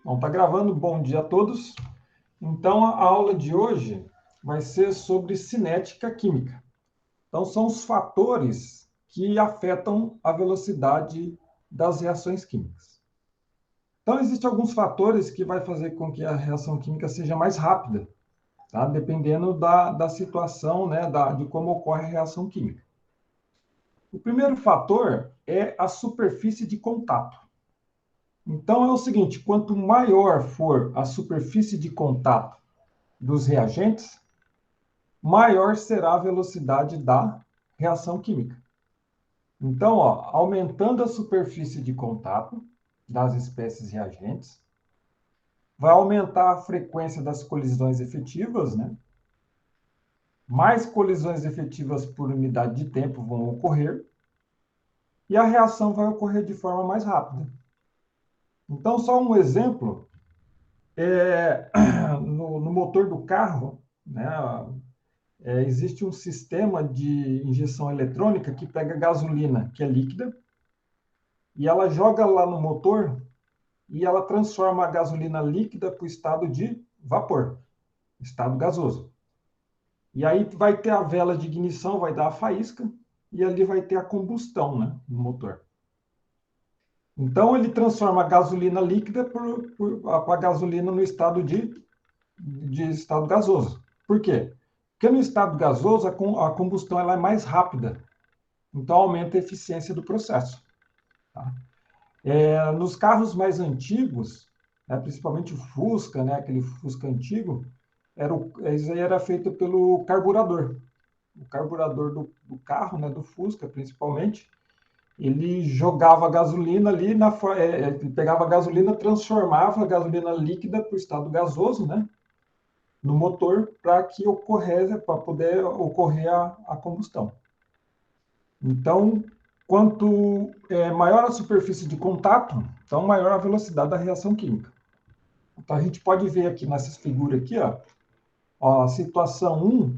Bom, tá gravando. Bom dia a todos. Então, a aula de hoje vai ser sobre cinética química. Então, são os fatores que afetam a velocidade das reações químicas. Então, existem alguns fatores que vai fazer com que a reação química seja mais rápida, tá? Dependendo da situação, né, de como ocorre a reação química. O primeiro fator é a superfície de contato. Então, é o seguinte, quanto maior for a superfície de contato dos reagentes, maior será a velocidade da reação química. Então, aumentando a superfície de contato das espécies reagentes, vai aumentar a frequência das colisões efetivas, né? Mais colisões efetivas por unidade de tempo vão ocorrer e a reação vai ocorrer de forma mais rápida. Então, só um exemplo, no motor do carro, né? Existe um sistema de injeção eletrônica que pega gasolina, que é líquida, e ela joga lá no motor e ela transforma a gasolina líquida para o estado de vapor, estado gasoso. E aí vai ter a vela de ignição, vai dar a faísca, e ali vai ter a combustão, né, no motor. Então, ele transforma a gasolina líquida para a gasolina no estado de estado gasoso. Por quê? Porque no estado gasoso, a combustão ela é mais rápida. Então, aumenta a eficiência do processo. Tá? Nos carros mais antigos, né, principalmente o Fusca, né, aquele Fusca antigo, isso aí era feito pelo carburador. O carburador do carro, né, do Fusca, principalmente, ele jogava gasolina ali, ele pegava a gasolina, transformava a gasolina líquida para o estado gasoso, né, no motor, para poder ocorrer a combustão. Então, quanto maior a superfície de contato, então maior a velocidade da reação química. Então, a gente pode ver aqui nessas figuras aqui, a situação 1,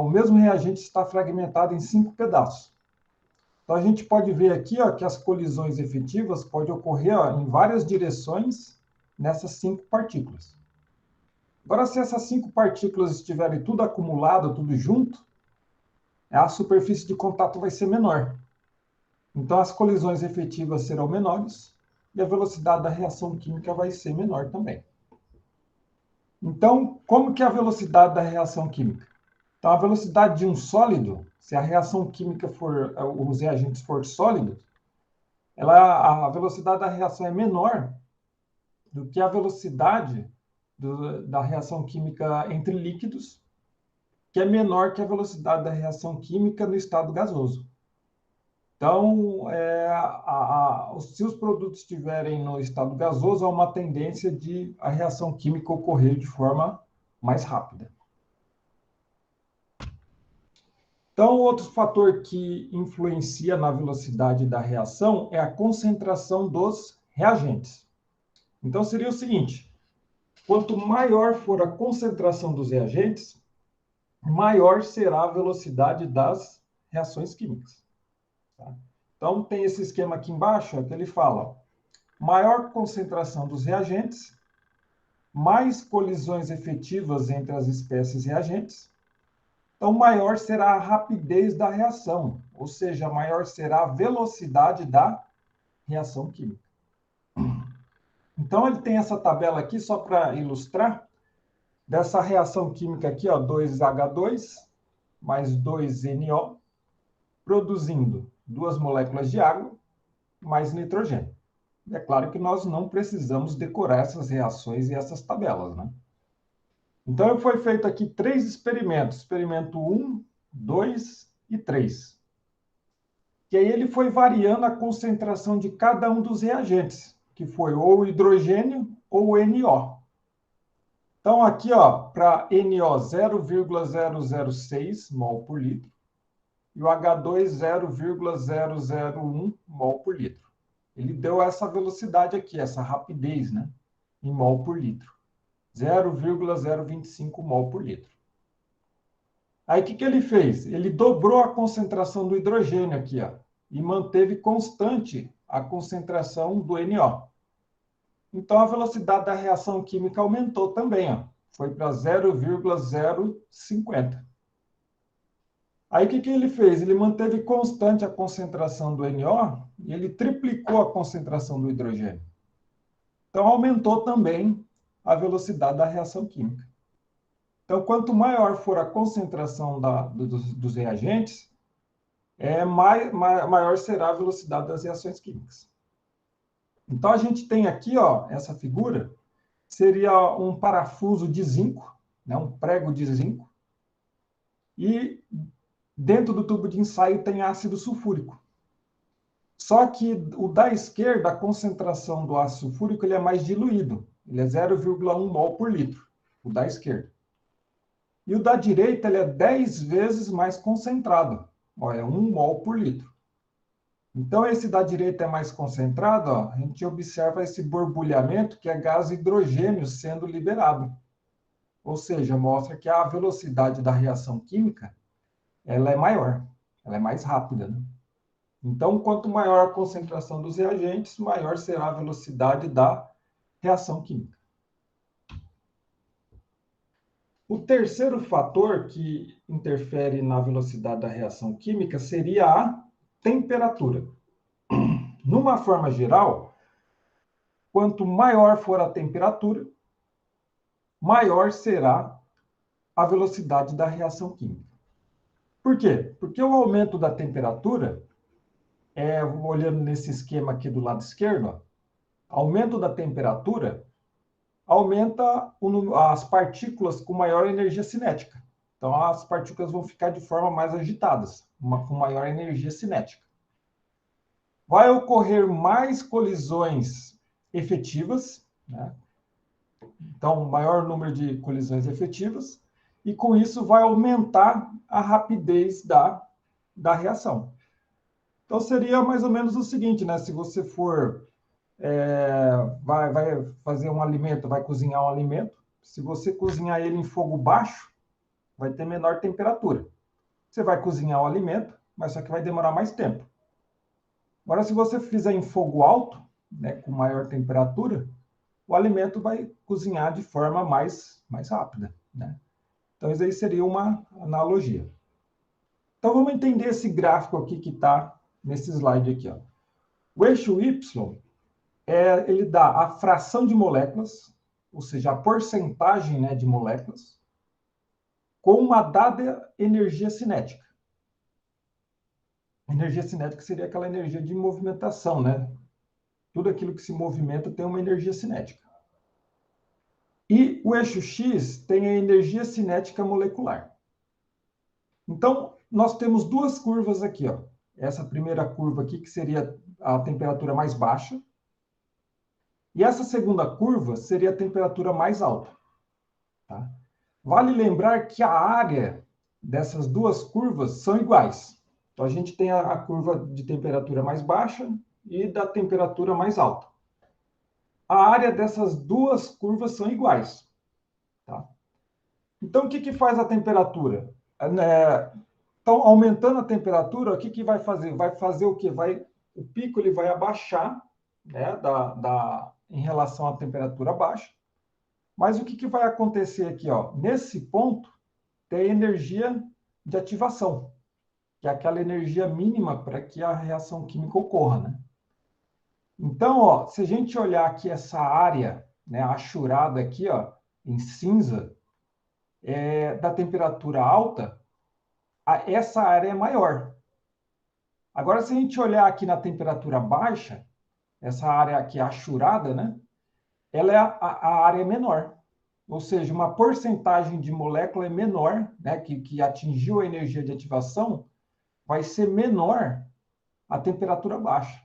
o mesmo reagente está fragmentado em 5 pedaços. Então, a gente pode ver aqui que as colisões efetivas podem ocorrer em várias direções nessas 5 partículas. Agora, se essas 5 partículas estiverem tudo acumulado, tudo junto, a superfície de contato vai ser menor. Então, as colisões efetivas serão menores e a velocidade da reação química vai ser menor também. Então, como que é a velocidade da reação química? Então, a velocidade de um sólido, se a reação química os reagentes forem sólidos, a velocidade da reação é menor do que a velocidade da reação química entre líquidos, que é menor que a velocidade da reação química no estado gasoso. Então, se os produtos estiverem no estado gasoso, há uma tendência de a reação química ocorrer de forma mais rápida. Então, outro fator que influencia na velocidade da reação é a concentração dos reagentes. Então, seria o seguinte: quanto maior for a concentração dos reagentes, maior será a velocidade das reações químicas. Tá? Então, tem esse esquema aqui embaixo, que ele fala: maior concentração dos reagentes, mais colisões efetivas entre as espécies reagentes, então maior será a rapidez da reação, ou seja, maior será a velocidade da reação química. Então, ele tem essa tabela aqui, só para ilustrar, dessa reação química aqui, 2H2 mais 2NO, produzindo 2 moléculas de água mais nitrogênio. É claro que nós não precisamos decorar essas reações e essas tabelas, né? Então, foi feito aqui 3 experimentos, experimento 1, 2 e 3. E aí ele foi variando a concentração de cada um dos reagentes, que foi ou o hidrogênio ou o NO. Então, aqui, para NO 0,006 mol por litro e o H2 0,001 mol por litro. Ele deu essa velocidade aqui, essa rapidez, né, em mol por litro. 0,025 mol por litro. Aí, o que ele fez? Ele dobrou a concentração do hidrogênio aqui, e manteve constante a concentração do NO. Então, a velocidade da reação química aumentou também, ó. Foi para 0,050. Aí, o que ele fez? Ele manteve constante a concentração do NO e ele triplicou a concentração do hidrogênio. Então, aumentou também a velocidade da reação química. Então, quanto maior for a concentração dos reagentes, maior será a velocidade das reações químicas. Então, a gente tem aqui, ó, essa figura, seria um parafuso de zinco, né, um prego de zinco, e dentro do tubo de ensaio tem ácido sulfúrico. Só que o da esquerda, a concentração do ácido sulfúrico ele é mais diluído, ele é 0,1 mol por litro, o da esquerda. E o da direita ele é 10 vezes mais concentrado, ó, é 1 mol por litro. Então, esse da direita é mais concentrado, ó, a gente observa esse borbulhamento, que é gás hidrogênio sendo liberado. Ou seja, mostra que a velocidade da reação química ela é maior, ela é mais rápida, né? Então, quanto maior a concentração dos reagentes, maior será a velocidade da reação química. O terceiro fator que interfere na velocidade da reação química seria a temperatura. Numa forma geral, quanto maior for a temperatura, maior será a velocidade da reação química. Por quê? Porque o aumento da temperatura, olhando nesse esquema aqui do lado esquerdo, ó, aumento da temperatura aumenta as partículas com maior energia cinética. Então, as partículas vão ficar de forma mais agitadas, com maior energia cinética. Vai ocorrer mais colisões efetivas, né? Então, maior número de colisões efetivas, e com isso vai aumentar a rapidez da reação. Então, seria mais ou menos o seguinte, né? Se você for vai fazer um alimento, vai cozinhar um alimento. Se você cozinhar ele em fogo baixo, vai ter menor temperatura. Você vai cozinhar o alimento, mas só que vai demorar mais tempo. Agora, se você fizer em fogo alto, né, com maior temperatura, o alimento vai cozinhar de forma mais rápida, né? Então, isso aí seria uma analogia. Então, vamos entender esse gráfico aqui que está nesse slide aqui, ó. O eixo Y ele dá a fração de moléculas, ou seja, a porcentagem, né, de moléculas, com uma dada energia cinética. Energia cinética seria aquela energia de movimentação, né? Tudo aquilo que se movimenta tem uma energia cinética. E o eixo X tem a energia cinética molecular. Então, nós temos duas curvas aqui, ó. Essa primeira curva aqui, que seria a temperatura mais baixa, e essa segunda curva seria a temperatura mais alta. Tá? Vale lembrar que a área dessas duas curvas são iguais. Então, a gente tem a curva de temperatura mais baixa e da temperatura mais alta. A área dessas duas curvas são iguais. Tá? Então, o que faz a temperatura? Então, aumentando a temperatura, o que vai fazer? Vai fazer o quê? O pico ele vai abaixar, né, em relação à temperatura baixa. Mas o que vai acontecer aqui? Ó? Nesse ponto, tem energia de ativação, que é aquela energia mínima para que a reação química ocorra, né? Então, ó, se a gente olhar aqui essa área, né, achurada aqui, ó, em cinza, da temperatura alta, essa área é maior. Agora, se a gente olhar aqui na temperatura baixa, essa área aqui achurada, né, ela é a área menor. Ou seja, uma porcentagem de molécula é menor, né, que atingiu a energia de ativação, vai ser menor a temperatura baixa.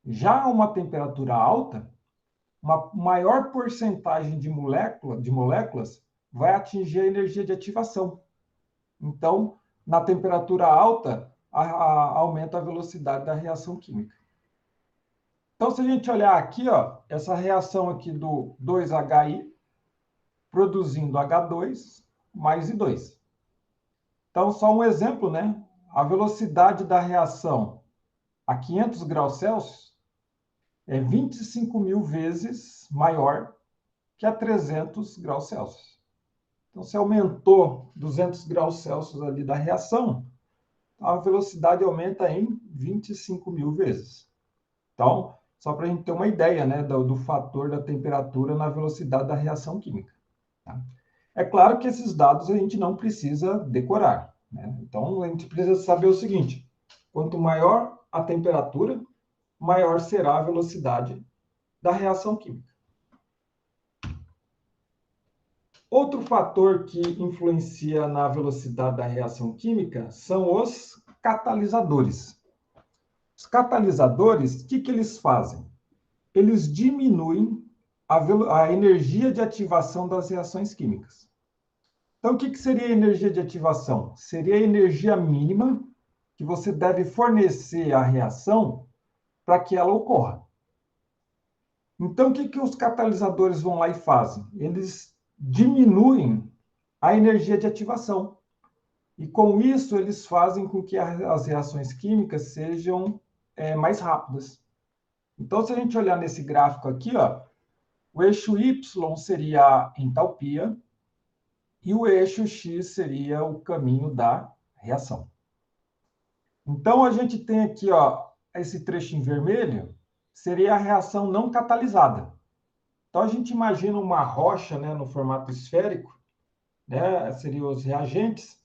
Já a uma temperatura alta, uma maior porcentagem de moléculas vai atingir a energia de ativação. Então, na temperatura alta, aumenta a velocidade da reação química. Então, se a gente olhar aqui, ó, essa reação aqui do 2HI, produzindo H2 mais I2. Então, só um exemplo, né? A velocidade da reação a 500 graus Celsius é 25 mil vezes maior que a 300 graus Celsius. Então, se aumentou 200 graus Celsius ali da reação, a velocidade aumenta em 25 mil vezes. Então, só para a gente ter uma ideia, né, do fator da temperatura na velocidade da reação química. Tá? É claro que esses dados a gente não precisa decorar, né? Então, a gente precisa saber o seguinte: quanto maior a temperatura, maior será a velocidade da reação química. Outro fator que influencia na velocidade da reação química são os catalisadores. Os catalisadores, o que eles fazem? Eles diminuem a energia de ativação das reações químicas. Então, o que seria a energia de ativação? Seria a energia mínima que você deve fornecer à reação para que ela ocorra. Então, o que os catalisadores vão lá e fazem? Eles diminuem a energia de ativação. E com isso, eles fazem com que as reações químicas sejam mais rápidas. Então, se a gente olhar nesse gráfico aqui, ó, o eixo Y seria a entalpia e o eixo X seria o caminho da reação. Então, a gente tem aqui, ó, esse trecho em vermelho, seria a reação não catalisada. Então, a gente imagina uma rocha, né, no formato esférico, né, seriam os reagentes,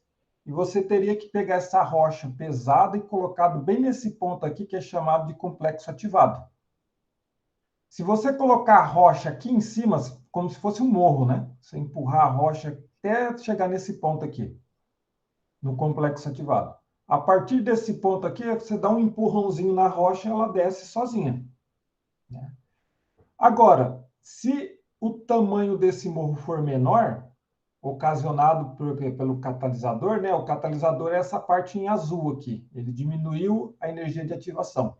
e você teria que pegar essa rocha pesada e colocado bem nesse ponto aqui, que é chamado de complexo ativado. Se você colocar a rocha aqui em cima, como se fosse um morro, né? Você empurrar a rocha até chegar nesse ponto aqui, no complexo ativado. A partir desse ponto aqui, você dá um empurrãozinho na rocha e ela desce sozinha, né? Agora, se o tamanho desse morro for menor, ocasionado pelo catalisador, né? O catalisador é essa parte em azul aqui. Ele diminuiu a energia de ativação.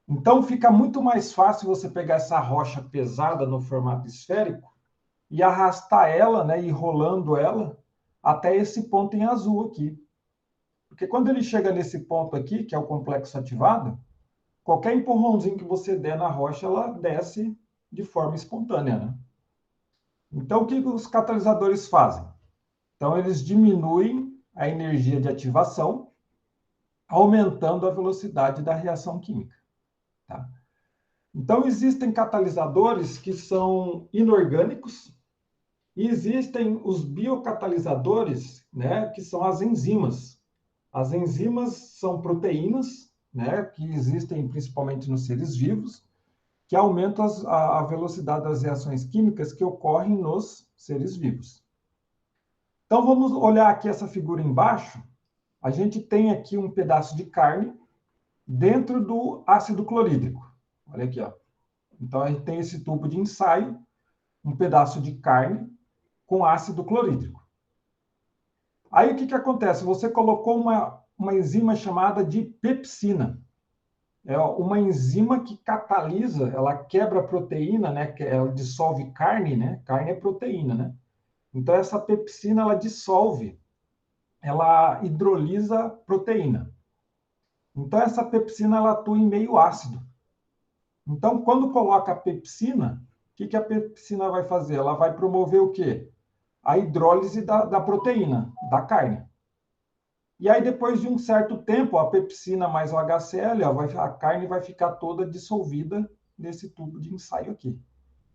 Então, fica muito mais fácil você pegar essa rocha pesada no formato esférico e arrastar ela, né, e rolando ela até esse ponto em azul aqui. Porque quando ele chega nesse ponto aqui, que é o complexo ativado, qualquer empurrãozinho que você der na rocha, ela desce de forma espontânea, né? Então, o que os catalisadores fazem? Então, eles diminuem a energia de ativação, aumentando a velocidade da reação química. Tá? Então, existem catalisadores que são inorgânicos e existem os biocatalisadores, né, que são as enzimas. As enzimas são proteínas, né, que existem principalmente nos seres vivos, que aumentam a velocidade das reações químicas que ocorrem nos seres vivos. Então, vamos olhar aqui essa figura embaixo. A gente tem aqui um pedaço de carne dentro do ácido clorídrico. Olha aqui, ó. Então, a gente tem esse tubo de ensaio, um pedaço de carne com ácido clorídrico. Aí, o que acontece? Você colocou uma enzima chamada de pepsina. É uma enzima que catalisa, ela quebra a proteína, né? Ela dissolve carne, né? Carne é proteína, né? Então, essa pepsina, ela dissolve, ela hidrolisa proteína. Então, essa pepsina, ela atua em meio ácido. Então, quando coloca a pepsina, o que a pepsina vai fazer? Ela vai promover o quê? A hidrólise da proteína, da carne. E aí, depois de um certo tempo, a pepsina mais o HCl, a carne vai ficar toda dissolvida nesse tubo de ensaio aqui.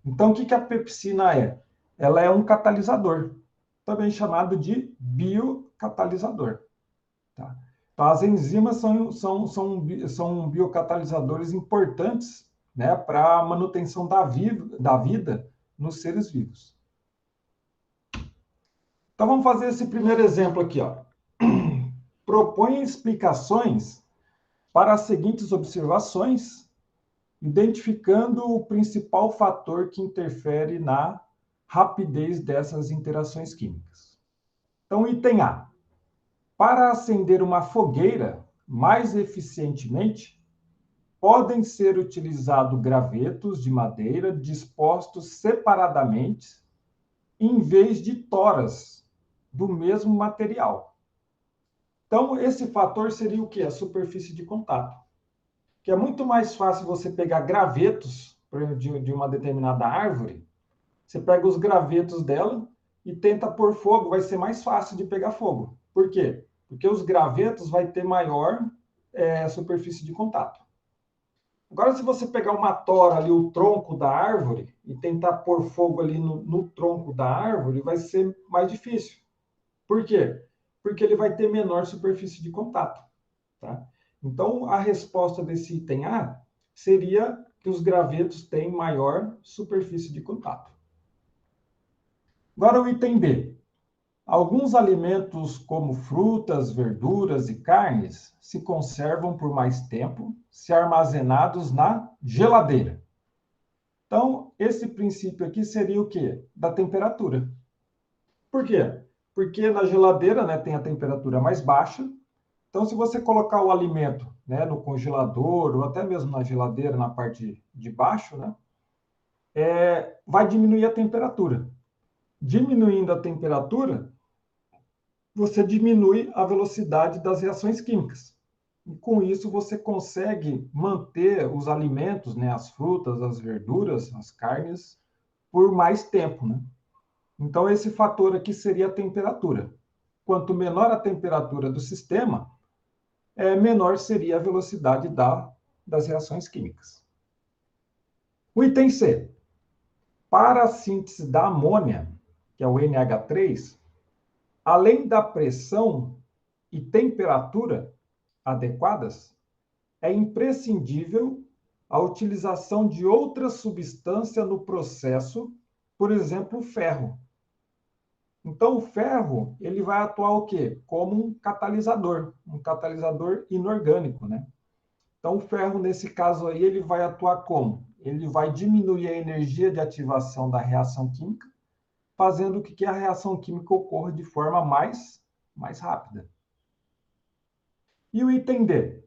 Então, o que a pepsina é? Ela é um catalisador, também chamado de biocatalisador. Tá? Então, as enzimas são biocatalisadores importantes, né, para a manutenção da vida nos seres vivos. Então, vamos fazer esse primeiro exemplo aqui, ó. Propõe explicações para as seguintes observações, identificando o principal fator que interfere na rapidez dessas interações químicas. Então, item A. Para acender uma fogueira mais eficientemente, podem ser utilizados gravetos de madeira dispostos separadamente, em vez de toras do mesmo material. Então, esse fator seria o quê? A superfície de contato. que é muito mais fácil você pegar gravetos de uma determinada árvore, você pega os gravetos dela e tenta pôr fogo, vai ser mais fácil de pegar fogo. Por quê? Porque os gravetos vai ter maior superfície de contato. Agora, se você pegar uma tora ali, o tronco da árvore, e tentar pôr fogo ali no tronco da árvore, vai ser mais difícil. Por quê? Porque ele vai ter menor superfície de contato. Tá? Então, a resposta desse item A seria que os gravetos têm maior superfície de contato. Agora, o item B. Alguns alimentos, como frutas, verduras e carnes, se conservam por mais tempo se armazenados na geladeira. Então, esse princípio aqui seria o quê? Da temperatura. Por quê? Porque na geladeira, né, tem a temperatura mais baixa. Então, se você colocar o alimento, né, no congelador ou até mesmo na geladeira, na parte de baixo, né, vai diminuir a temperatura. Diminuindo a temperatura, você diminui a velocidade das reações químicas. E com isso você consegue manter os alimentos, né, as frutas, as verduras, as carnes, por mais tempo, né? Então esse fator aqui seria a temperatura. Quanto menor a temperatura do sistema, menor seria a velocidade das reações químicas. O item C. Para a síntese da amônia, que é o NH3, além da pressão e temperatura adequadas, é imprescindível a utilização de outra substância no processo, por exemplo, o ferro. Então, o ferro, ele vai atuar o quê? Como um catalisador inorgânico, né? Então, o ferro, nesse caso aí, ele vai atuar como? Ele vai diminuir a energia de ativação da reação química, fazendo com que a reação química ocorra de forma mais rápida. E o item D.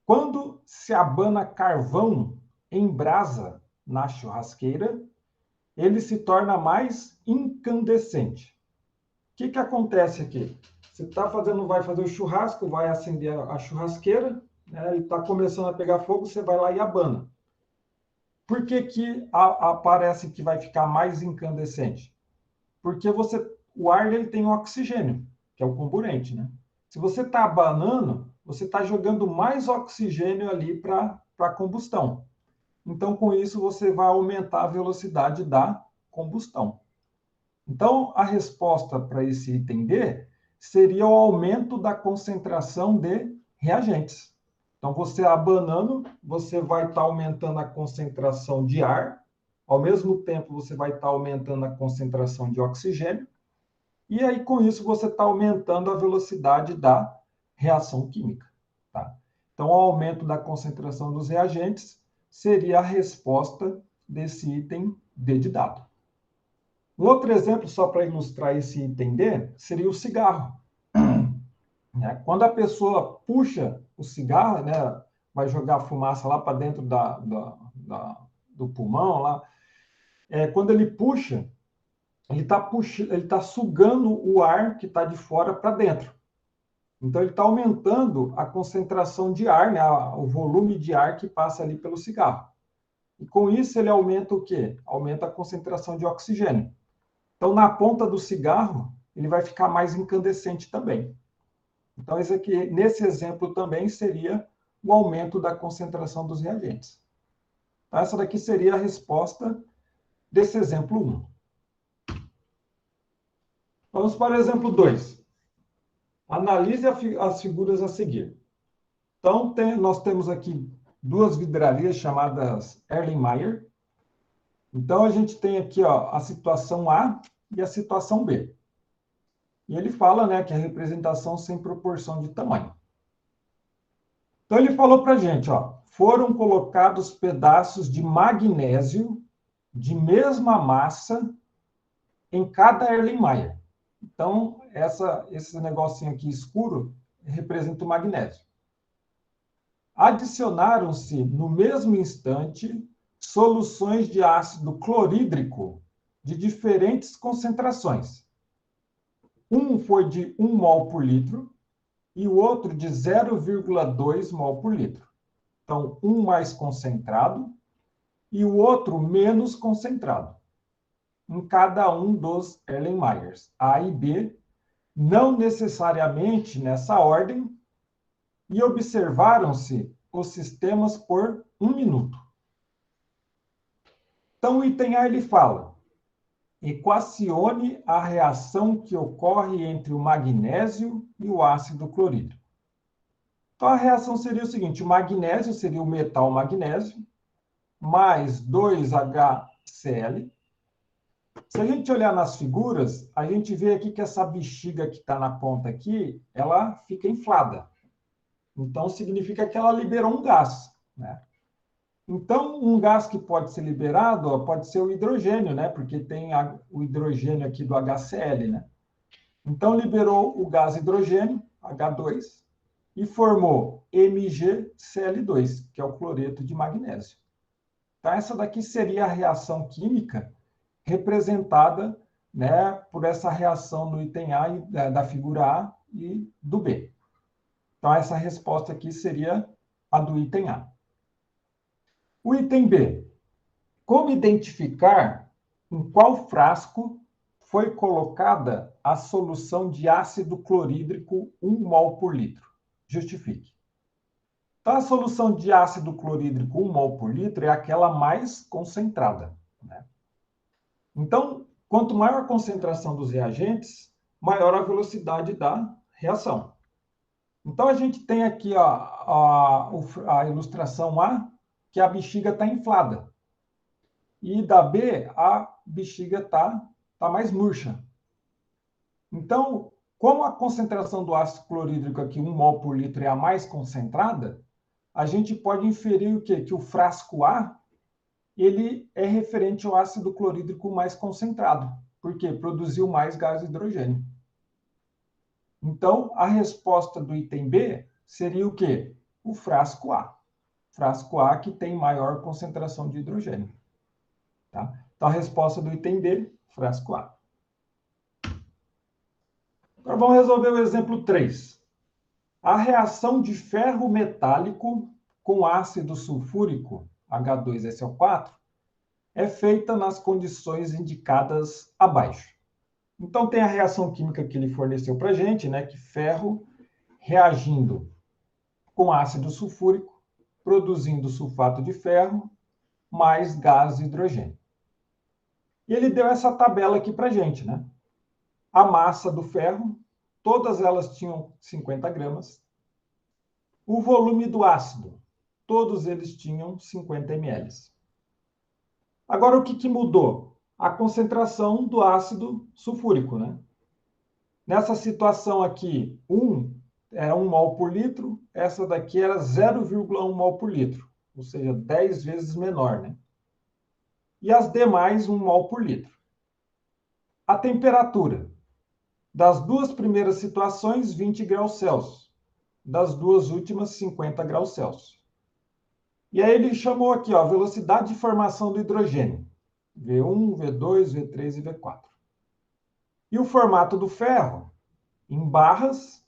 Quando se abana carvão em brasa na churrasqueira, ele se torna mais incandescente. O que acontece aqui? Você vai fazer o churrasco, vai acender a churrasqueira, né, e está começando a pegar fogo, você vai lá e abana. Por que parece que vai ficar mais incandescente? Porque o ar ele tem o oxigênio, que é o comburente, né? Se você está abanando, você está jogando mais oxigênio ali para a combustão. Então, com isso, você vai aumentar a velocidade da combustão. Então, a resposta para esse item D seria o aumento da concentração de reagentes. Então, você abanando, você vai estar aumentando a concentração de ar, ao mesmo tempo você vai estar aumentando a concentração de oxigênio, e aí com isso você está aumentando a velocidade da reação química. Tá? Então, o aumento da concentração dos reagentes seria a resposta desse item D de dado. Um outro exemplo, só para ilustrar esse item D, seria o cigarro. Quando a pessoa puxa o cigarro, né, vai jogar a fumaça lá para dentro do pulmão, lá, quando ele puxa, ele tá sugando o ar que está de fora para dentro. Então, ele está aumentando a concentração de ar, né, o volume de ar que passa ali pelo cigarro. E com isso, ele aumenta o quê? Aumenta a concentração de oxigênio. Então, na ponta do cigarro, ele vai ficar mais incandescente também. Então, esse aqui, nesse exemplo também seria o aumento da concentração dos reagentes. Então, essa daqui seria a resposta desse exemplo 1. Vamos para o exemplo 2. Analise as figuras a seguir. Então, nós temos aqui duas vidrarias chamadas Erlenmeyer. Então, a gente tem aqui a situação A e a situação B. E ele fala, né, que é a representação sem proporção de tamanho. Então, ele falou para a gente, foram colocados pedaços de magnésio de mesma massa em cada Erlenmeyer. Então, esse negocinho aqui escuro representa o magnésio. Adicionaram-se, no mesmo instante, soluções de ácido clorídrico de diferentes concentrações. Um foi de 1 mol por litro e o outro de 0,2 mol por litro. Então, um mais concentrado e o outro menos concentrado, em cada um dos Erlenmeyers, A e B, não necessariamente nessa ordem, e observaram-se os sistemas por 1 minuto. Então, o item A ele fala: equacione a reação que ocorre entre o magnésio e o ácido clorídrico. Então, a reação seria o seguinte: o magnésio seria o metal magnésio, mais 2HCl. Se a gente olhar nas figuras, a gente vê aqui que essa bexiga que está na ponta aqui, ela fica inflada. Então, significa que ela liberou um gás, né? Então, um gás que pode ser liberado, ó, pode ser o hidrogênio, né? Porque tem o hidrogênio aqui do HCl, né? Então, liberou o gás hidrogênio, H2, e formou MgCl2, que é o cloreto de magnésio. Então, essa daqui seria a reação química representada, né, por essa reação no item A, da figura A e do B. Então, essa resposta aqui seria a do item A. O item B. Como identificar em qual frasco foi colocada a solução de ácido clorídrico 1 mol por litro? Justifique. Então, a solução de ácido clorídrico 1 mol por litro é aquela mais concentrada, né? Então, quanto maior a concentração dos reagentes, maior a velocidade da reação. Então, a gente tem aqui a ilustração A, que a bexiga está inflada. E da B, a bexiga está mais murcha. Então, como a concentração do ácido clorídrico aqui, 1 mol por litro, é a mais concentrada, a gente pode inferir o quê? Que o frasco A ele é referente ao ácido clorídrico mais concentrado, porque produziu mais gás hidrogênio. Então, a resposta do item B seria o quê? O frasco A. Frasco A que tem maior concentração de hidrogênio. Tá? Então, a resposta do item B, frasco A. Agora vamos resolver o exemplo 3. A reação de ferro metálico com ácido sulfúrico, H2SO4, é feita nas condições indicadas abaixo. Então, tem a reação química que ele forneceu para a gente, né, que ferro reagindo com ácido sulfúrico, produzindo sulfato de ferro, mais gás hidrogênio. E ele deu essa tabela aqui para a gente, né? A massa do ferro, todas elas tinham 50 gramas. O volume do ácido, todos eles tinham 50 ml. Agora, o que mudou? A concentração do ácido sulfúrico, né? Nessa situação aqui, 1 era 1 mol por litro, essa daqui era 0,1 mol por litro, ou seja, 10 vezes menor, né? E as demais, 1 mol por litro. A temperatura. Das duas primeiras situações, 20 graus Celsius. Das duas últimas, 50 graus Celsius. E aí ele chamou aqui, ó, a velocidade de formação do hidrogênio. V1, V2, V3 e V4. E o formato do ferro, em barras.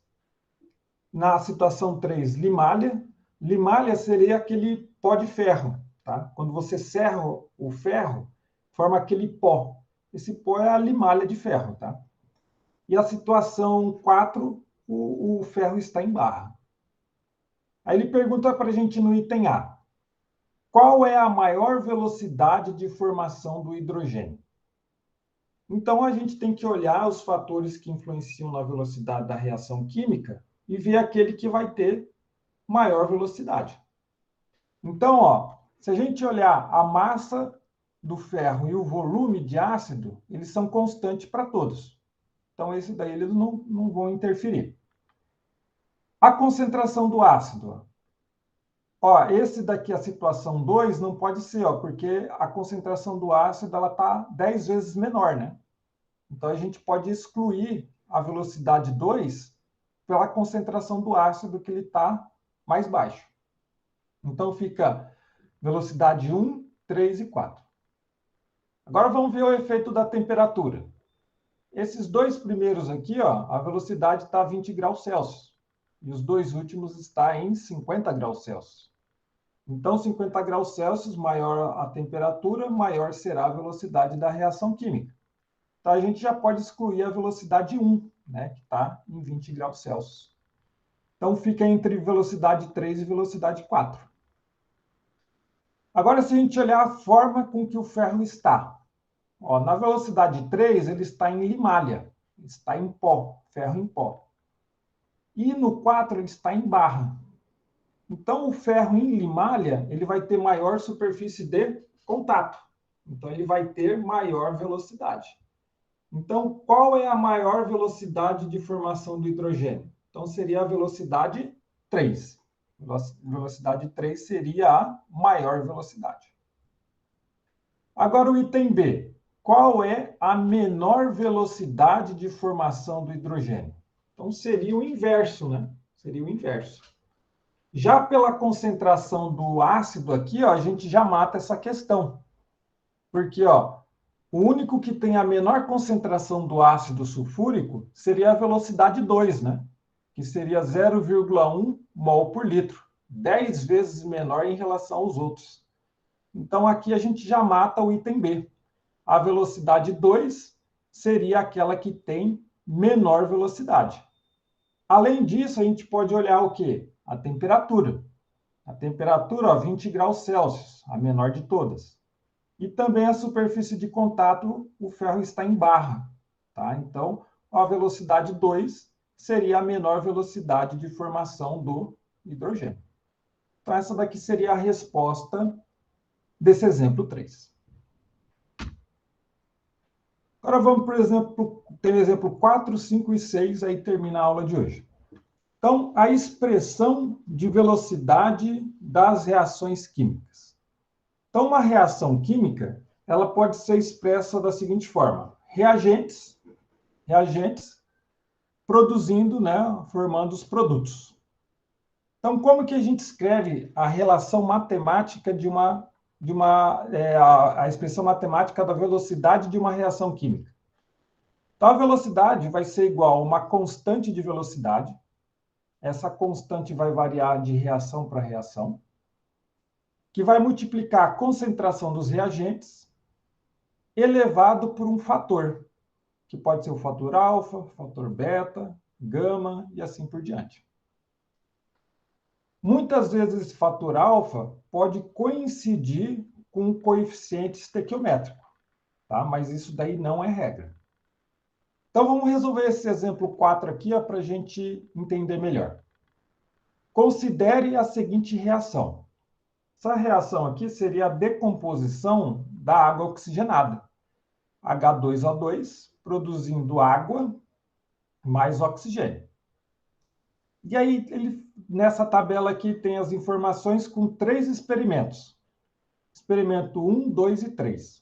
Na situação 3, limalha. Limalha seria aquele pó de ferro, tá? Quando você serra o ferro, forma aquele pó. Esse pó é a limalha de ferro, tá? E a situação 4, o ferro está em barra. Aí ele pergunta para a gente no item A: qual é a maior velocidade de formação do hidrogênio? Então, a gente tem que olhar os fatores que influenciam na velocidade da reação química e ver aquele que vai ter maior velocidade. Então, ó, se a gente olhar a massa do ferro e o volume de ácido, eles são constantes para todos. Então, esse daí eles não vão interferir. A concentração do ácido. Ó, esse daqui, a situação 2, não pode ser, ó, porque a concentração do ácido está 10 vezes menor, né? Então, a gente pode excluir a velocidade 2 pela concentração do ácido que ele está mais baixo. Então, fica velocidade 1, 3 e 4. Agora, vamos ver o efeito da temperatura. Esses dois primeiros aqui, ó, a velocidade está a 20 graus Celsius. E os dois últimos está em 50 graus Celsius. Então, 50 graus Celsius, maior a temperatura, maior será a velocidade da reação química. Então, a gente já pode excluir a velocidade 1, né, que está em 20 graus Celsius. Então, fica entre velocidade 3 e velocidade 4. Agora, se a gente olhar a forma com que o ferro está. Ó, na velocidade 3, ele está em limalha, está em pó, ferro em pó. E no 4, ele está em barra. Então, o ferro em limalha, ele vai ter maior superfície de contato. Então, ele vai ter maior velocidade. Então, qual é a maior velocidade de formação do hidrogênio? Então, seria a velocidade 3. Velocidade 3 seria a maior velocidade. Agora, o item B. Qual é a menor velocidade de formação do hidrogênio? Então, seria o inverso, né? Seria o inverso. Já pela concentração do ácido aqui, ó, a gente já mata essa questão. Porque, ó, o único que tem a menor concentração do ácido sulfúrico seria a velocidade 2, né? Que seria 0,1 mol por litro, 10 vezes menor em relação aos outros. Então, aqui a gente já mata o item B. A velocidade 2 seria aquela que tem menor velocidade. Além disso, a gente pode olhar o quê? A temperatura. A temperatura, ó, 20 graus Celsius, a menor de todas. E também a superfície de contato, o ferro está em barra. Tá? Então, a velocidade 2 seria a menor velocidade de formação do hidrogênio. Então, essa daqui seria a resposta desse exemplo 3. Agora vamos, por exemplo, ter exemplo 4, 5 e 6, aí termina a aula de hoje. Então, a expressão de velocidade das reações químicas. Então, uma reação química, ela pode ser expressa da seguinte forma: reagentes produzindo, né, formando os produtos. Então, como que a gente escreve a relação matemática a expressão matemática da velocidade de uma reação química? Então, a velocidade vai ser igual a uma constante de velocidade. Essa constante vai variar de reação para reação, que vai multiplicar a concentração dos reagentes elevado por um fator, que pode ser o fator alfa, fator beta, gama e assim por diante. Muitas vezes esse fator alfa pode coincidir com um coeficiente estequiométrico, tá? Mas isso daí não é regra. Então, vamos resolver esse exemplo 4 aqui para a gente entender melhor. Considere a seguinte reação. Essa reação aqui seria a decomposição da água oxigenada. H2O2, produzindo água mais oxigênio. E aí, nessa tabela aqui, tem as informações com 3 experimentos. Experimento 1, 2 e 3.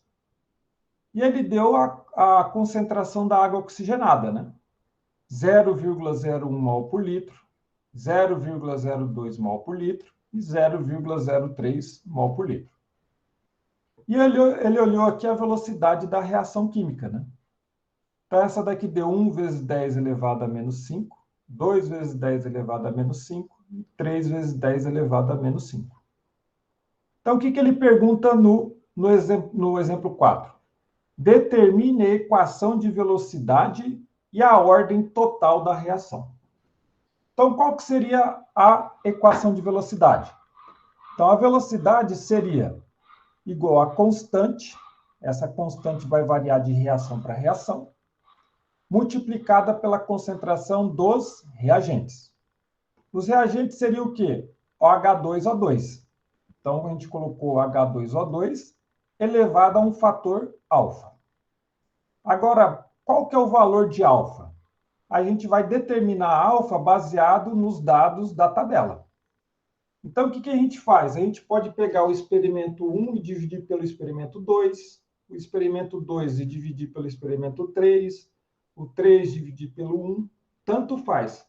E ele deu a concentração da água oxigenada, né? 0,01 mol por litro, 0,02 mol por litro e 0,03 mol por litro. E ele olhou aqui a velocidade da reação química, né? Então, essa daqui deu 1 vezes 10 elevado a menos 5, 2 vezes 10 elevado a menos 5 e 3 vezes 10 elevado a menos 5. Então, o que ele pergunta no exemplo 4? Determine a equação de velocidade e a ordem total da reação. Então, qual que seria a equação de velocidade? Então, a velocidade seria igual a constante, essa constante vai variar de reação para reação, multiplicada pela concentração dos reagentes. Os reagentes seriam o quê? H2O2. Então, a gente colocou H2O2 elevado a um fator alfa. Agora, qual que é o valor de alfa? A gente vai determinar alfa baseado nos dados da tabela. Então, o que a gente faz? A gente pode pegar o experimento 1 e dividir pelo experimento 2, o experimento 2 e dividir pelo experimento 3, o 3 dividir pelo 1, tanto faz.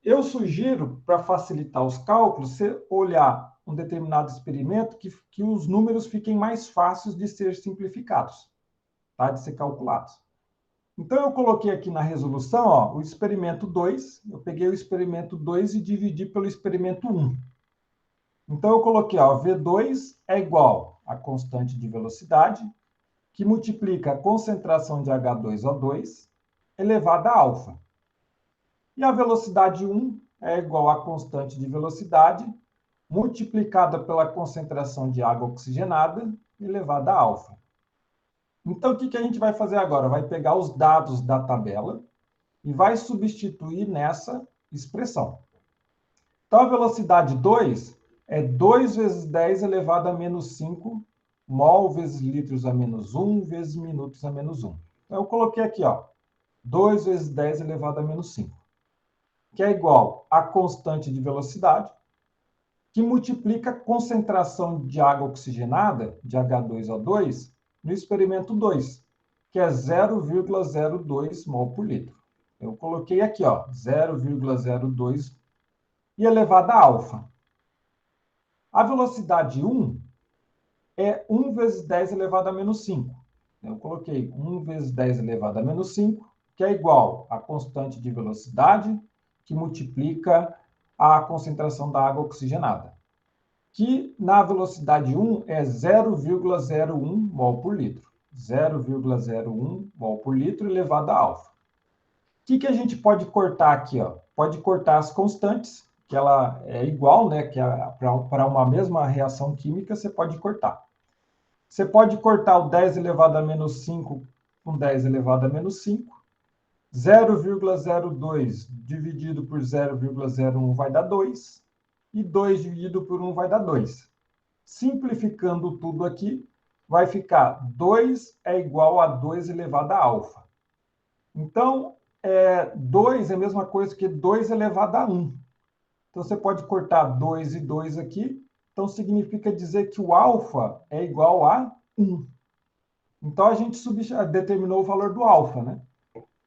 Eu sugiro, para facilitar os cálculos, você olhar um determinado experimento que os números fiquem mais fáceis de ser simplificados, tá? De ser calculados. Então, eu coloquei aqui na resolução, ó, o experimento 2, eu peguei o experimento 2 e dividi pelo experimento 1. Então, eu coloquei, ó, V2 é igual à constante de velocidade, que multiplica a concentração de H2O2 elevada a alfa. E a velocidade 1 é igual à constante de velocidade multiplicada pela concentração de água oxigenada elevada a alfa. Então, o que a gente vai fazer agora? Vai pegar os dados da tabela e vai substituir nessa expressão. Então, a velocidade 2 é 2 vezes 10 elevado a menos 5 mol vezes litros a menos 1 vezes minutos a menos 1. Então, eu coloquei aqui, ó, 2 vezes 10 elevado a menos 5, que é igual à constante de velocidade, que multiplica a concentração de água oxigenada, de H2O2, no experimento 2, que é 0,02 mol por litro. Eu coloquei aqui, ó, 0,02 e elevado a alfa. A velocidade 1 é 1 vezes 10 elevado a menos 5. Eu coloquei 1 vezes 10 elevado a menos 5, que é igual à constante de velocidade, que multiplica a concentração da água oxigenada, que na velocidade 1 é 0,01 mol por litro. 0,01 mol por litro elevado a alfa. O que a gente pode cortar aqui? Ó? Pode cortar as constantes, que ela é igual, né? Que para uma mesma reação química, você pode cortar. Você pode cortar o 10 elevado a menos 5 com 10 elevado a menos 5. 0,02 dividido por 0,01 vai dar 2. E 2 dividido por 1 vai dar 2. Simplificando tudo aqui, vai ficar 2 é igual a 2 elevado a alfa. Então, 2 é a mesma coisa que 2 elevado a 1. Então, você pode cortar 2 e 2 aqui. Então, significa dizer que o alfa é igual a 1. Então, a gente determinou o valor do alfa, né?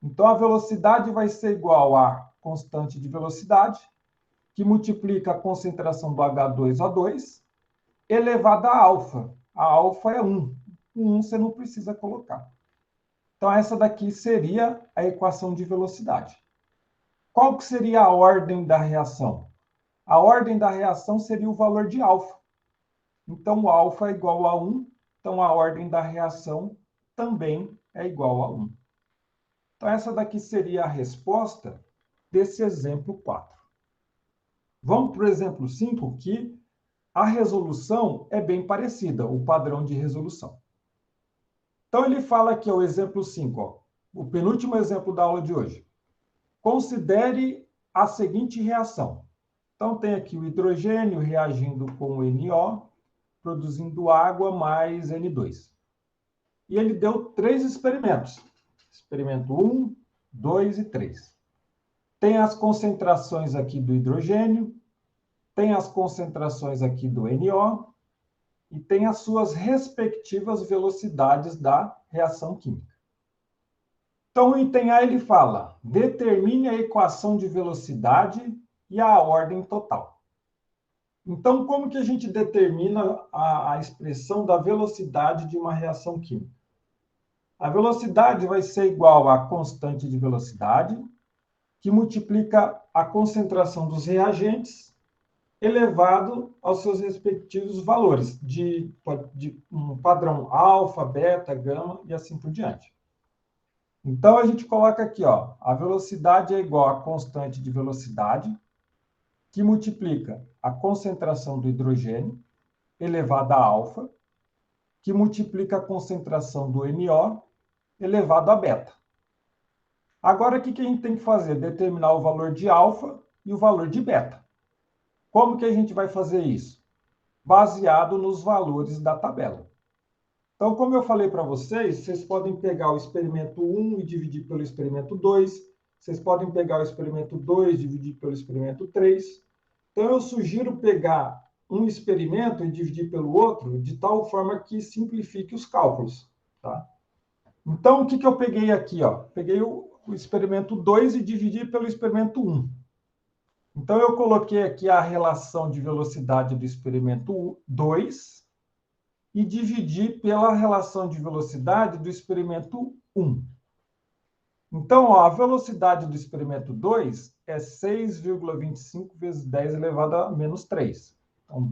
Então, a velocidade vai ser igual à constante de velocidade, que multiplica a concentração do H2O2, elevada a alfa. A alfa é 1. O 1 você não precisa colocar. Então, essa daqui seria a equação de velocidade. Qual que seria a ordem da reação? A ordem da reação seria o valor de alfa. Então, o alfa é igual a 1. Então, a ordem da reação também é igual a 1. Então, essa daqui seria a resposta desse exemplo 4. Vamos para o exemplo 5, que a resolução é bem parecida, o padrão de resolução. Então, ele fala aqui, o exemplo 5, ó, o penúltimo exemplo da aula de hoje. Considere a seguinte reação. Então, tem aqui o hidrogênio reagindo com o NO, produzindo água mais N2. E ele deu 3 experimentos. Experimento 1, 2 e 3. Tem as concentrações aqui do hidrogênio, tem as concentrações aqui do NO, e tem as suas respectivas velocidades da reação química. Então, o item A ele fala: determine a equação de velocidade e a ordem total. Então, como que a gente determina a expressão da velocidade de uma reação química? A velocidade vai ser igual à constante de velocidade, que multiplica a concentração dos reagentes elevado aos seus respectivos valores, de um padrão alfa, beta, gama e assim por diante. Então, a gente coloca aqui, ó, a velocidade é igual à constante de velocidade, que multiplica a concentração do hidrogênio elevada a alfa, que multiplica a concentração do NO elevado a beta. Agora, o que a gente tem que fazer? Determinar o valor de alfa e o valor de beta. Como que a gente vai fazer isso? Baseado nos valores da tabela. Então, como eu falei para vocês, vocês podem pegar o experimento 1 e dividir pelo experimento 2. Vocês podem pegar o experimento 2 e dividir pelo experimento 3. Então, eu sugiro pegar um experimento e dividir pelo outro, de tal forma que simplifique os cálculos. Tá? Então, o que eu peguei aqui? Ó? Peguei o experimento 2 e dividi pelo experimento 1. Então, eu coloquei aqui a relação de velocidade do experimento 2 e dividi pela relação de velocidade do experimento 1. Então, ó, a velocidade do experimento 2 é 6,25 vezes 10 elevado a menos 3. Então,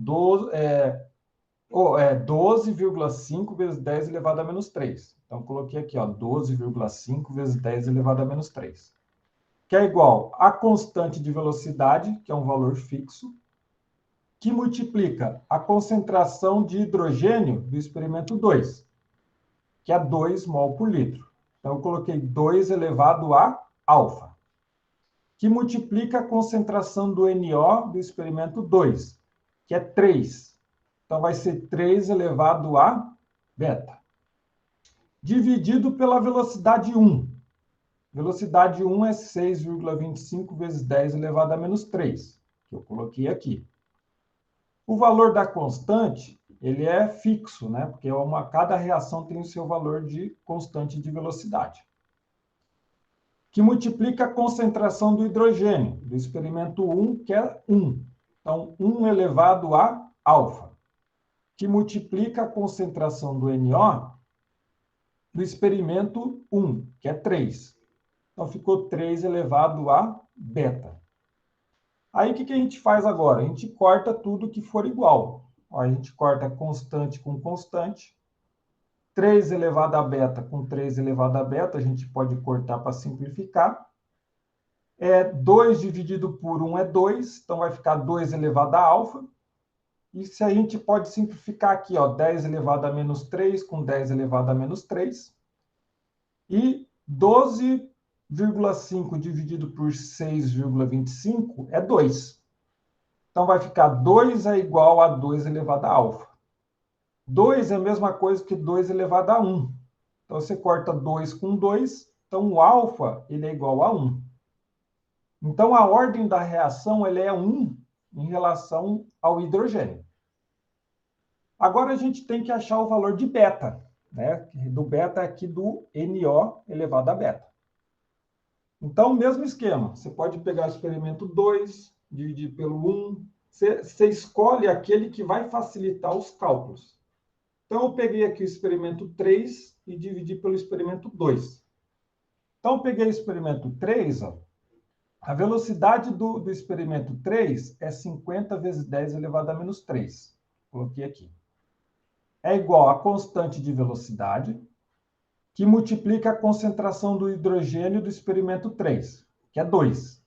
12,5 vezes 10 elevado a menos 3. Então, coloquei aqui, 12,5 vezes 10 elevado a menos 3. Que é igual a constante de velocidade, que é um valor fixo, que multiplica a concentração de hidrogênio do experimento 2, que é 2 mol por litro. Então, eu coloquei 2 elevado a alfa, que multiplica a concentração do NO do experimento 2, que é 3. Então, vai ser 3 elevado a beta, dividido pela velocidade 1. Velocidade 1 é 6,25 vezes 10 elevado a menos 3, que eu coloquei aqui. O valor da constante, ele é fixo, né? Porque cada reação tem o seu valor de constante de velocidade, que multiplica a concentração do hidrogênio, do experimento 1, que é 1. Então, 1 elevado a alfa, que multiplica a concentração do NO do experimento 1, que é 3. Então, ficou 3 elevado a beta. Aí, o que a gente faz agora? A gente corta tudo que for igual. Ó, a gente corta constante com constante. 3 elevado a beta com 3 elevado a beta, a gente pode cortar para simplificar. 2 dividido por 1 é 2, então vai ficar 2 elevado a alfa. E se a gente pode simplificar aqui, 10 elevado a menos 3 com 10 elevado a menos 3. E 12,5 dividido por 6,25 é 2. Então, vai ficar 2 é igual a 2 elevado a alfa. 2 é a mesma coisa que 2 elevado a 1. Então, você corta 2 com 2. Então, o alfa ele é igual a 1. Então, a ordem da reação ele é 1 em relação ao hidrogênio. Agora, a gente tem que achar o valor de beta, né? Do beta aqui do NO elevado a beta. Então, mesmo esquema. Você pode pegar o experimento 2, dividir pelo 1. Você escolhe aquele que vai facilitar os cálculos. Então, eu peguei aqui o experimento 3 e dividi pelo experimento 2. Então, eu peguei o experimento 3, a velocidade do experimento 3 é 50 vezes 10 elevado a menos 3. Coloquei aqui. É igual a constante de velocidade, que multiplica a concentração do hidrogênio do experimento 3, que é 2.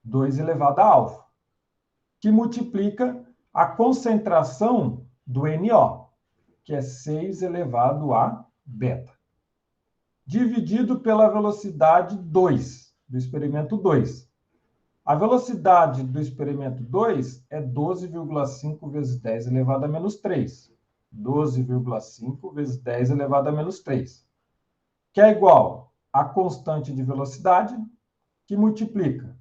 2 elevado a alfa, que multiplica a concentração do NO, que é 6 elevado a beta, dividido pela velocidade 2, do experimento 2. A velocidade do experimento 2 é 12,5 vezes 10 elevado a menos 3. 12,5 vezes 10 elevado a menos 3. Que é igual a constante de velocidade, que multiplica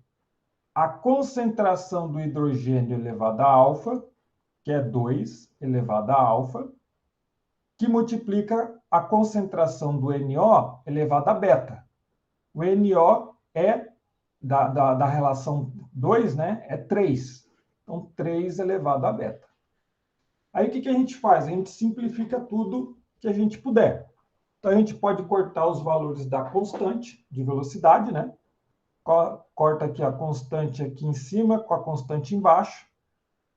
a concentração do hidrogênio elevado a alfa, que é 2 elevado a alfa, que multiplica a concentração do NO elevado a beta. O NO é, da relação 2, né, é 3. Então, 3 elevado a beta. Aí, o que a gente faz? A gente simplifica tudo que a gente puder. Então, a gente pode cortar os valores da constante de velocidade, né? Corta aqui a constante aqui em cima com a constante embaixo.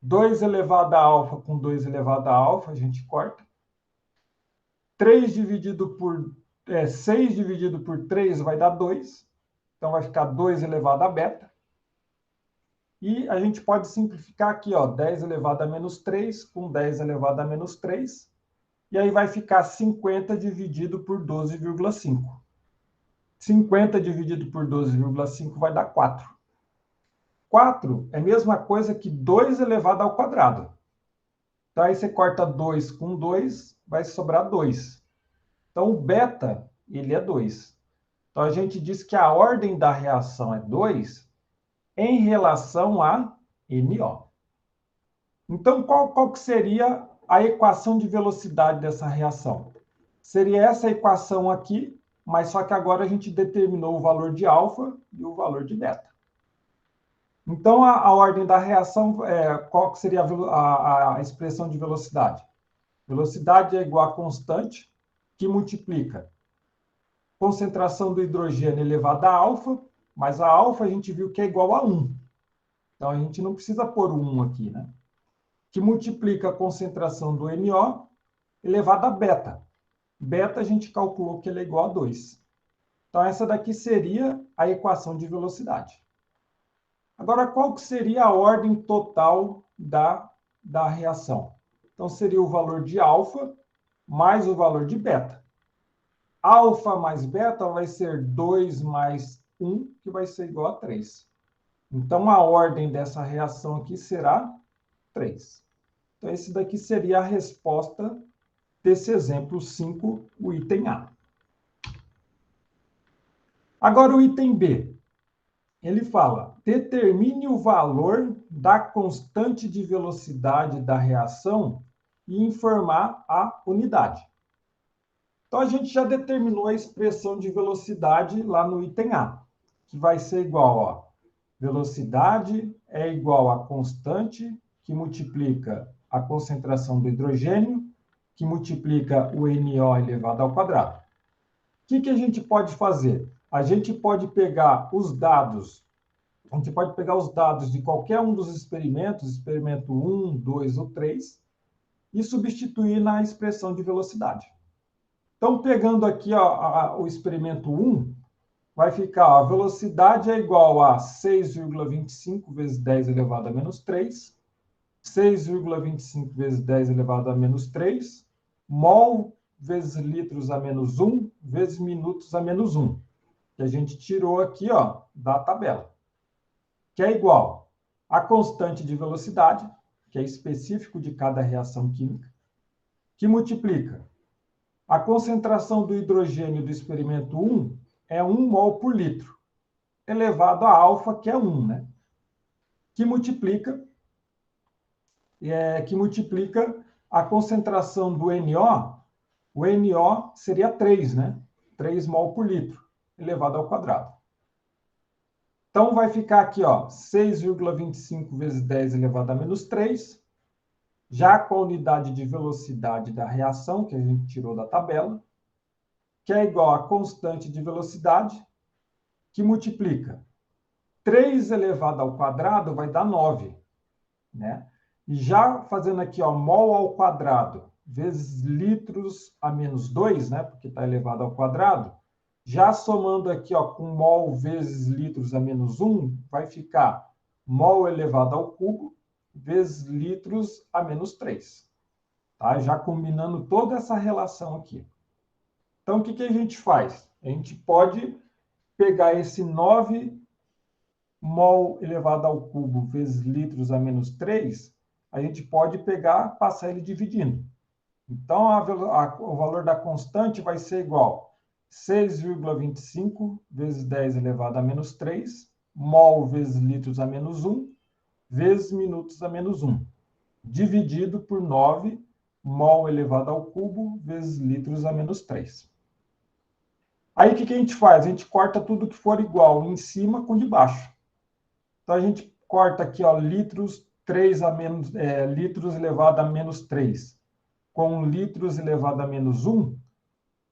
2 elevado a alfa com 2 elevado a alfa, a gente corta. 6 dividido por 3 vai dar 2. Então, vai ficar 2 elevado a beta. E a gente pode simplificar aqui, 10 elevado a menos 3 com 10 elevado a menos 3. E aí vai ficar 50 dividido por 12,5. 50 dividido por 12,5 vai dar 4. 4 é a mesma coisa que 2 elevado ao quadrado. Então, aí você corta 2 com 2, vai sobrar 2. Então, o beta, ele é 2. Então, a gente diz que a ordem da reação é 2 em relação a NO. Então, qual que seria a equação de velocidade dessa reação? Seria essa equação aqui, mas só que agora a gente determinou o valor de alfa e o valor de beta. Então, a ordem da reação, qual que seria a expressão de velocidade? Velocidade é igual a constante, que multiplica concentração do hidrogênio elevada a alfa, mas a alfa a gente viu que é igual a 1. Então, a gente não precisa pôr o 1 aqui, né? que multiplica a concentração do NO elevado a beta. Beta a gente calculou que ele é igual a 2. Então, essa daqui seria a equação de velocidade. Agora, qual que seria a ordem total da reação? Então, seria o valor de alfa mais o valor de beta. Alfa mais beta vai ser 2 mais 1, que vai ser igual a 3. Então, a ordem dessa reação aqui será 3. Então, esse daqui seria a resposta desse exemplo 5, o item A. Agora, o item B. Ele fala, determine o valor da constante de velocidade da reação e informar a unidade. Então, a gente já determinou a expressão de velocidade lá no item A, que vai ser igual a velocidade é igual a constante que multiplica a concentração do hidrogênio, que multiplica o NO elevado ao quadrado. O que a gente pode fazer? A gente pode pegar os dados, de qualquer um dos experimentos, experimento 1, 2 ou 3, e substituir na expressão de velocidade. Então, pegando aqui o experimento 1, vai ficar, a velocidade é igual a 6,25 vezes 10 elevado a menos 3, 6,25 vezes 10 elevado a menos 3, mol vezes litros a menos 1, vezes minutos a menos 1, que a gente tirou aqui da tabela, que é igual a constante de velocidade, que é específico de cada reação química, que multiplica a concentração do hidrogênio do experimento 1 é 1 mol por litro, elevado a alfa, que é 1, né? Que multiplica a concentração do NO, o NO seria 3, né? 3 mol por litro, elevado ao quadrado. Então, vai ficar aqui, 6,25 vezes 10 elevado a menos 3, já com a unidade de velocidade da reação, que a gente tirou da tabela, que é igual a constante de velocidade, que multiplica 3 elevado ao quadrado vai dar 9, né? E já fazendo aqui, mol ao quadrado vezes litros a menos 2, né? Porque está elevado ao quadrado. Já somando aqui, com mol vezes litros a menos 1, vai ficar mol elevado ao cubo vezes litros a menos 3. Tá? Já combinando toda essa relação aqui. Então, o que a gente faz? A gente pode pegar esse 9 mol elevado ao cubo vezes litros a menos 3, a gente pode passar ele dividindo. Então, o valor da constante vai ser igual a 6,25 vezes 10 elevado a menos 3, mol vezes litros a menos 1, vezes minutos a menos 1, dividido por 9 mol elevado ao cubo vezes litros a menos 3. Aí, o que a gente faz? A gente corta tudo que for igual, em cima com de baixo. Então, a gente corta aqui, litros, 3 a menos, litros elevado a menos 3, com litros elevado a menos 1.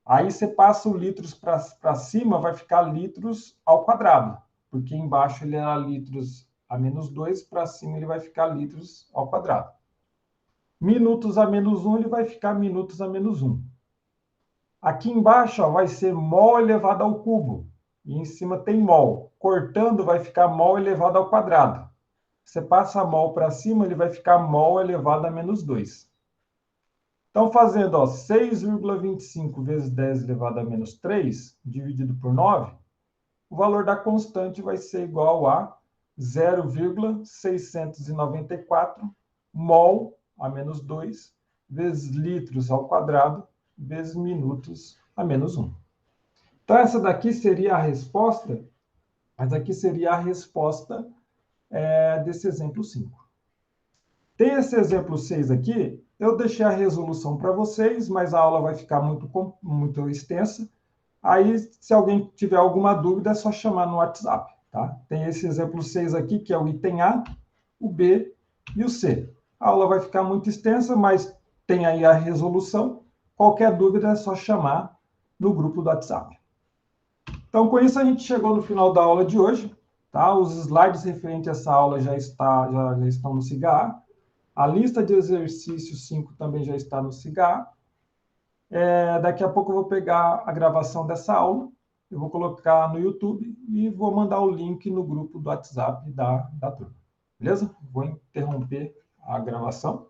Aí, você passa o litros para cima, vai ficar litros ao quadrado, porque embaixo ele era litros a menos 2, para cima ele vai ficar litros ao quadrado. Minutos a menos 1, ele vai ficar minutos a menos 1. Aqui embaixo vai ser mol elevado ao cubo. E em cima tem mol. Cortando, vai ficar mol elevado ao quadrado. Você passa mol para cima, ele vai ficar mol elevado a menos 2. Então, fazendo 6,25 vezes 10 elevado a menos 3, dividido por 9, o valor da constante vai ser igual a 0,694 mol a menos 2 vezes litros ao quadrado vezes minutos a menos 1. Então, essa daqui seria a resposta, mas aqui seria a resposta desse exemplo 5. Tem esse exemplo 6 aqui, eu deixei a resolução para vocês, mas a aula vai ficar muito extensa. Aí, se alguém tiver alguma dúvida, é só chamar no WhatsApp, tá? Tem esse exemplo 6 aqui, que é o item A, o B e o C. A aula vai ficar muito extensa, mas tem aí a resolução. Qualquer dúvida é só chamar no grupo do WhatsApp. Então, com isso, a gente chegou no final da aula de hoje. Tá? Os slides referentes a essa aula já estão no SIGA. A lista de exercício 5 também já está no Cigar. Daqui a pouco eu vou pegar a gravação dessa aula, eu vou colocar no YouTube e vou mandar o link no grupo do WhatsApp da turma. Beleza? Vou interromper a gravação.